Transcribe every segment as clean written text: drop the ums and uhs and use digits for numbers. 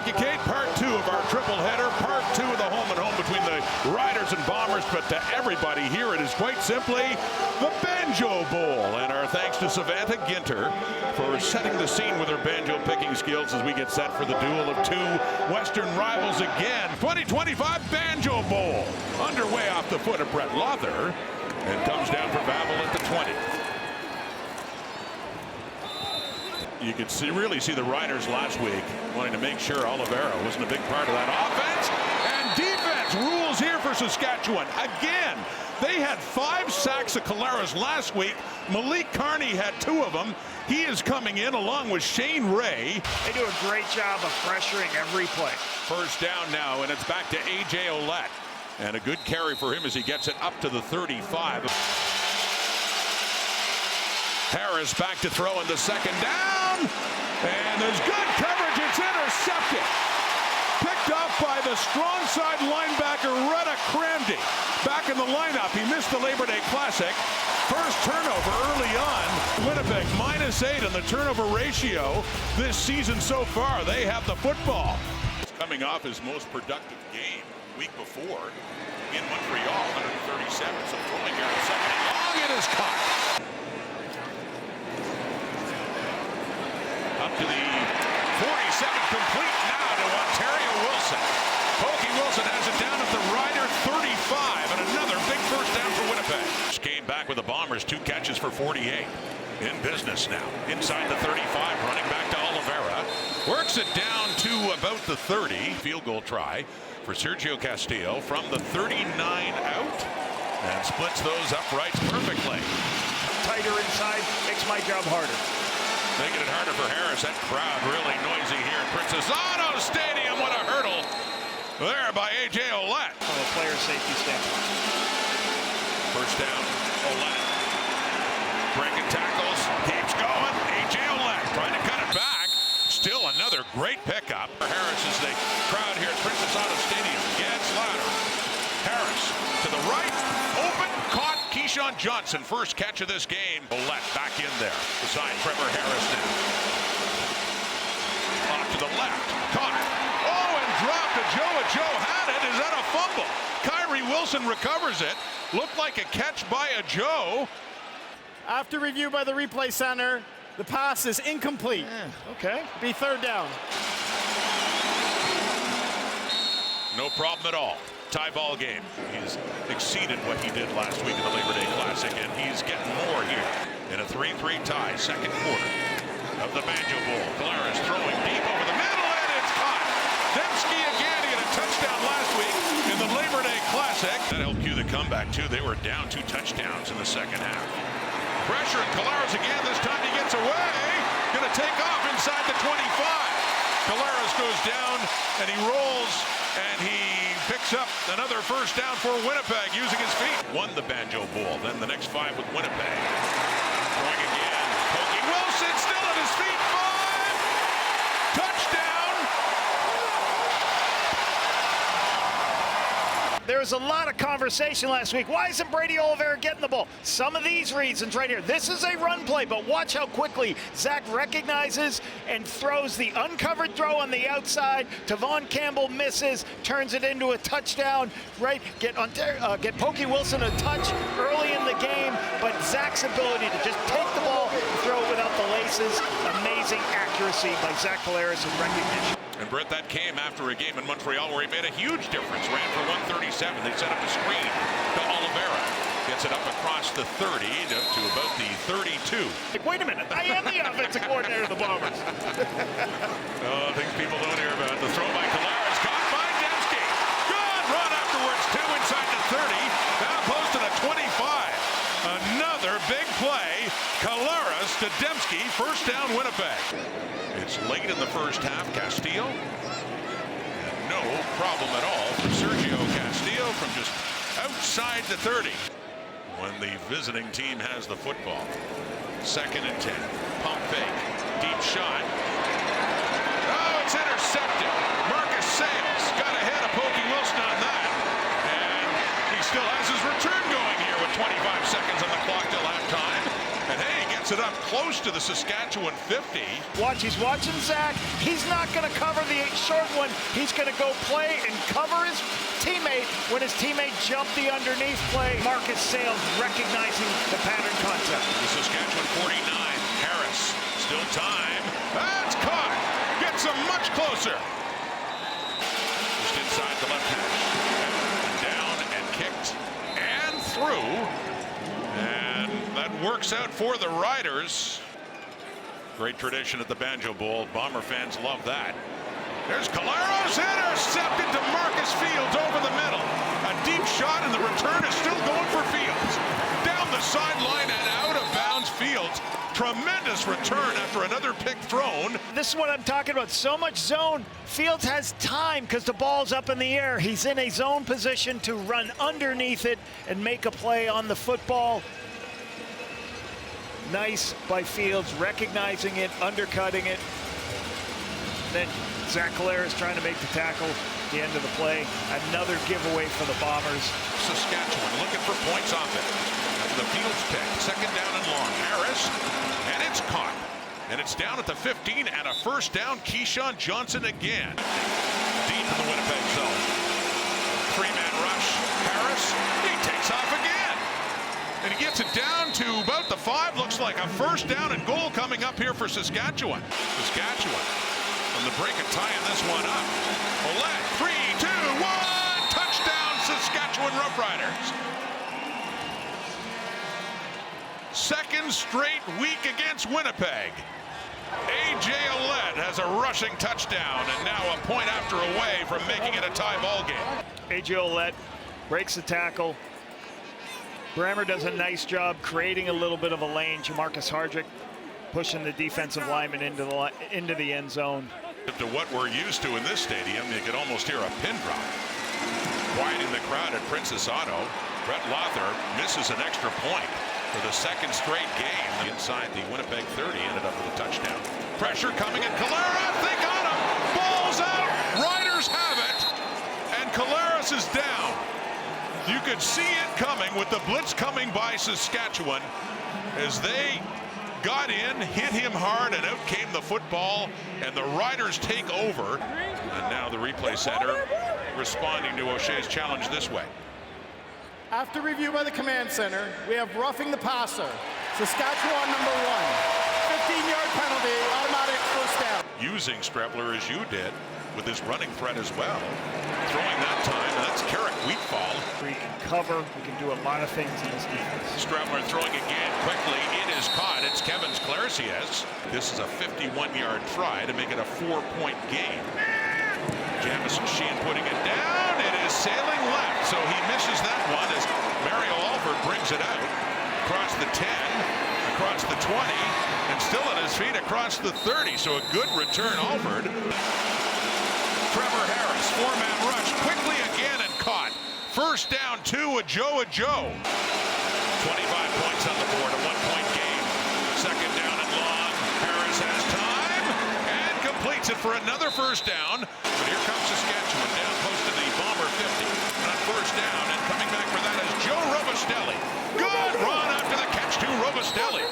Thank you, Kate. Part 2 of our triple header. Part 2 of the home and home between the Riders and Bombers. But to everybody here, it is quite simply the Banjo Bowl. And our thanks to Savannah Ginter for setting the scene with her banjo picking skills as we get set for the duel of two Western rivals again. 2025 Banjo Bowl underway off the foot of Brett Lother and comes down for Babel at the 20. You could really see the Riders last week wanting to make sure Oliveira wasn't a big part of that offense. And defense rules here for Saskatchewan. Again, they had 5 sacks of Collaros last week. Malik Carney had 2 of them. He is coming in along with Shane Ray. They do a great job of pressuring every play. First down now, and it's back to A.J. Ouellette. And a good carry for him as he gets it up to the 35. Harris back to throw in the second down. And there's good coverage. It's intercepted. Picked up by the strong side linebacker, Retta Cramdy. Back in the lineup. He missed the Labor Day Classic. First turnover early on. Winnipeg -8 in the turnover ratio this season so far. They have the football. Coming off his most productive game week before in Montreal, 137. So throwing here in second and long, it is caught. Up to the 47, complete now to Ontario Wilson. Pokey Wilson has it down at the Rider 35, and another big first down for Winnipeg. Came back with the Bombers, 2 catches for 48. In business now, inside the 35, running back to Oliveira. Works it down to about the 30. Field goal try for Sergio Castillo from the 39 out, and splits those uprights perfectly. Tighter inside makes my job harder. Making it harder for Harris. That crowd really noisy here at Princess Auto Stadium. What a hurdle there by A.J. Ouellette. From a player safety standpoint. First down, Ouellette. Breaking tackles, keeps going. A.J. Ouellette trying to cut it back. Still another great pickup for Harris as the crowd here at Princess Auto Stadium gets louder. Harris to the right, open, caught. Keyshawn Johnson, first catch of this game. Ouellette back in there beside Trevor Harris now. Off to the left, caught. Oh, and dropped to Joe. Joe had it. Is that a fumble? Kyrie Wilson recovers it. Looked like a catch by a Joe. After review by the replay center, the pass is incomplete. Okay. Be third down. No problem at all. Tie ball game. He's exceeded what he did last week in the Labor Day Classic, and he's getting more here in a 3-3 tie, second quarter of the Banjo Bowl. Collaros throwing deep over the middle, and it's caught. Dembski again. He had a touchdown last week in the Labor Day Classic. That helped cue the comeback, too. They were down 2 touchdowns in the second half. Pressure, and Collaros again. This time he gets away. Going to take off inside the 25. Collaros goes down, and he rolls, and he picks up another first down for Winnipeg using his feet. Won the Banjo Bowl. Then the next 5 with Winnipeg. Throwing again. Pokey Wilson still at his feet. 5. Touchdown. There was a lot of conversation last week. Why isn't Brady Oliveira getting the ball? Some of these reasons right here. This is a run play, but watch how quickly Zach recognizes and throws the uncovered throw on the outside. Tavon Campbell misses, turns it into a touchdown. Right, get Pokey Wilson a touch early in the game, but Zach's ability to just take the ball and throw it without the laces. Amazing accuracy by Zach Collaros and recognition. And Brett, that came after a game in Montreal where he made a huge difference. Ran for 137. They set up a screen to Oliveira. Gets it up across the 30 to about the 32. Like, wait a minute, I am the offensive coordinator of the Bombers. Things people don't hear about. The throw by Collaros, caught by Dembski. Good run afterwards, 2 inside the 30. Now close to the 25. Another big play. Collaros to Dembski. First down, Winnipeg. It's late in the first half. Castillo. And no problem at all for Sergio Castillo from just outside the 30. When the visiting team has the football. 2nd and 10. Pump fake. Deep shot. Oh, it's intercepted. Marcus Sales got ahead of Pokey Wilson on that. And he still has his return going here with 25 seconds on the clock till halftime. And hey, he gets it up up close to the Saskatchewan 50. Watch, he's watching Zach. He's not going to cover the short one. He's going to go play and cover his teammate when his teammate jumped the underneath play. Marcus Sales recognizing the pattern concept. The Saskatchewan 49. Harris, still time. That's caught. Gets him much closer. Just inside the left hash. Down and kicked and through. And that works out for the Riders. Great tradition at the Banjo Bowl. Bomber fans love that. There's Caleros, intercepted to Marcus Fields over the middle. A deep shot, and the return is still going for Fields. Down the sideline and out of bounds. Fields. Tremendous return after another pick thrown. This is what I'm talking about. So much zone. Fields has time because the ball's up in the air. He's in a zone position to run underneath it and make a play on the football. Nice by Fields, recognizing it, undercutting it. Then Zach Caleros trying to make the tackle at the end of the play. Another giveaway for the Bombers. Saskatchewan looking for points off it. The Fields pick, second down and long. Harris, and it's caught. And it's down at the 15 and a first down. Keyshawn Johnson again. Deep in the Winnipeg zone. Three-man rush. Harris, he takes off again. And he gets it down to about the 5. Looks like a first down and goal coming up here for Saskatchewan. Saskatchewan on the brink of tying this one up. Ouellette, 3, 2, 1. Touchdown, Saskatchewan Roughriders. Second straight week against Winnipeg. A.J. Ouellette has a rushing touchdown and now a point after away from making it a tie ball game. A.J. Ouellette breaks the tackle. Brammer does a nice job creating a little bit of a lane. Jamarcus Hardrick pushing the defensive lineman into the end zone. To what we're used to in this stadium, you could almost hear a pin drop. Quieting the crowd at Princess Auto. Brett Lother misses an extra point for the second straight game. Inside the Winnipeg 30, ended up with a touchdown. Pressure coming at Caleros. They got him. Ball's out. Riders have it. And Caleros is down. You could see it coming with the blitz coming by Saskatchewan as they got in, hit him hard, and out came the football, and the Riders take over. And now the replay center responding to O'Shea's challenge this way. After review by the command center, we have roughing the passer. Saskatchewan number 1. 15-yard penalty, automatic first down. Using Strebler as you did with his running threat as well. Throwing that time, and that's Carrick Wheatfall. We can cover, we can do a lot of things in this defense. Strebler throwing again quickly. It is caught. It's Kevin Clarcias. This is a 51-yard try to make it a 4-point game. Jamison Sheehan putting it down. It is sailing left, so he misses that one as Mario Alford brings it out. Across the 10, across the 20, and still at his feet across the 30. So a good return, Alford. Trevor Harris, 4-man rush, quickly again and caught. First down, 2, a Joe. 25 points on the board, a 1-point game. Second down and long. Harris has time and completes it for another first down. But here comes Saskatchewan down close to the Bomber 50. On first down, and coming back for that is Joe Robustelli. Good run after the catch to Robustelli.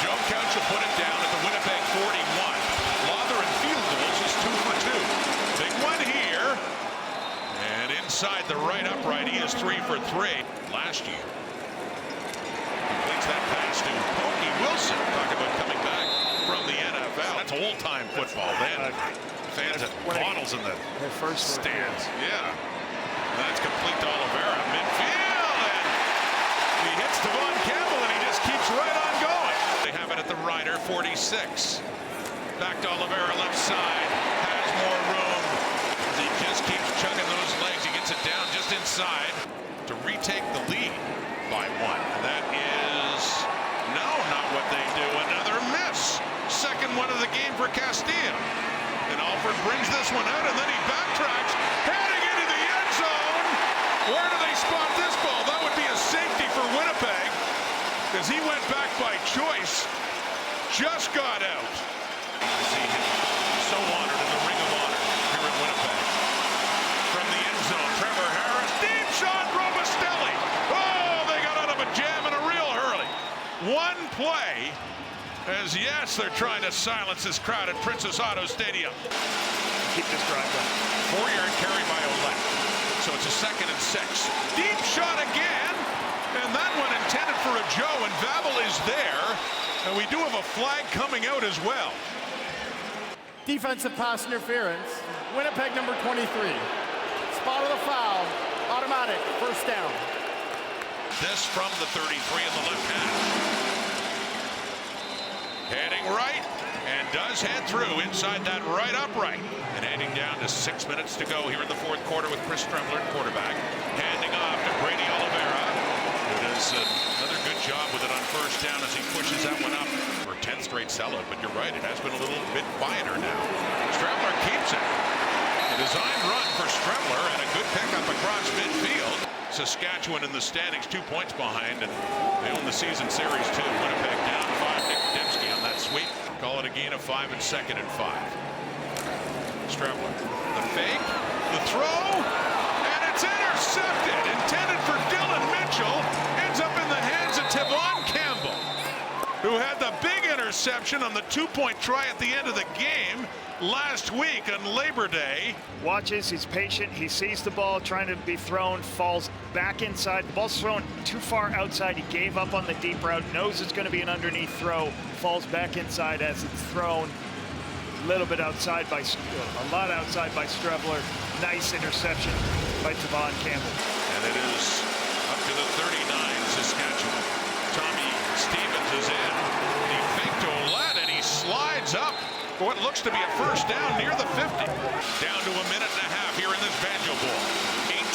Joe Couch will put it down at the Winnipeg 41. Lother and field goals is 2 for 2. Big one here. And inside the right upright, he is 3 for 3 last year. Completes that pass to Pokey Wilson. Talk about coming back from the NFL. That's old-time football. Then fans at bottles in the first stands. Yeah. And that's complete to Oliveira. Midfield. And he hits Devon Campbell, and he just keeps right on going. They have it at the Rider 46. Back to Oliveira, left side. Has more room. As he just keeps chugging those legs. He gets it down just inside to retake the lead by 1. And that is, no, not what they do. Another miss. Second one of the game for Castilla. And Alford brings this one out, and then he backtracks, heading into the end zone. Where do they spot this ball? That would be a safety for Winnipeg, as he went back by choice. Just got out. To see him so honored in the Ring of Honor here in Winnipeg. From the end zone, Trevor Harris, deep shot, Robustelli. Oh, they got out of a jam in a real hurry. One play, As yes, they're trying to silence this crowd at Princess Auto Stadium. Keep this drive going. 4-yard carry by Ouellette. So it's a 2nd and 6. Deep shot again. And that one intended for a Joe, and Vavel is there. And we do have a flag coming out as well. Defensive pass interference. Winnipeg number 23. Spot of the foul. Automatic. First down. This from the 33 in the left hash. Heading right, and does head through inside that right upright. And heading down to 6 minutes to go here in the 4th quarter with Chris Stremler at quarterback. Handing off to Brady Oliveira, who does another good job with it on first down as he pushes that one up for 10th straight sellout. But you're right, it has been a little bit quieter now. Stremler keeps it. A designed run for Stremler and a good pickup across midfield. Saskatchewan in the standings 2 points behind, and they own the season series too. Winnipeg down 5. Nick Dembski on that sweep. Call it a gain of 5 and 2nd and 5. Stremler, the fake, the throw, and it's intercepted. Intended for Dylan Mitchell, ends up in the hands of Tevon Campbell, who had the big interception on the 2-point try at the end of the game last week on Labor Day. Watches, he's patient, he sees the ball trying to be thrown, falls back inside. The ball's thrown too far outside. He gave up on the deep route, knows it's going to be an underneath throw, falls back inside as it's thrown. A little bit outside by, a lot outside by Stremler. Nice interception by Tevon Campbell. And it is up to the 39, Saskatchewan. Tommy Stevens is in. He faked Ouellette and he slides up for what looks to be a first down near the 50. Down to a minute and a half here in this Banjo Bowl.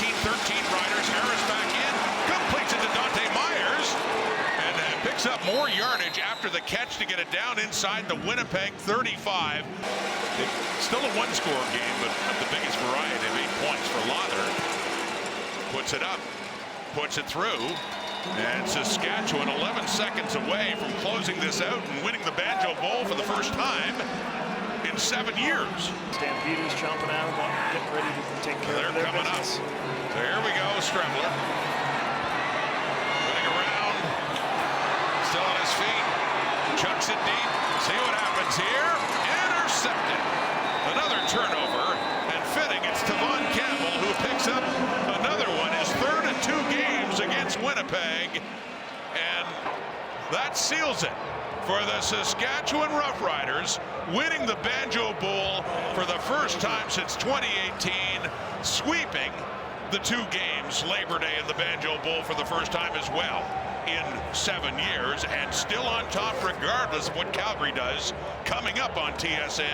18-13 Riders. Harris back in. Completes it to Dante Myers. And picks up more yardage after the catch to get it down inside the Winnipeg 35. Still a one-score game, but of the biggest variety of 8 points for Lother. Puts it up. Puts it through. And Saskatchewan 11 seconds away from closing this out and winning the Banjo Bowl for the first time in 7 years. Stampeders chomping out of them, getting ready to take care of their business. So here we go, Stremler. Running around, still on his feet, chucks it deep. See what happens here. Intercepted. Another turnover, and fitting, it's Tevon Campbell who picks up another one. His 3rd in 2 games against Winnipeg, and that seals it for the Saskatchewan Roughriders, winning the Banjo Bowl for the first time since 2018, sweeping the 2 games, Labor Day and the Banjo Bowl for the first time as well in 7 years, and still on top regardless of what Calgary does coming up on TSN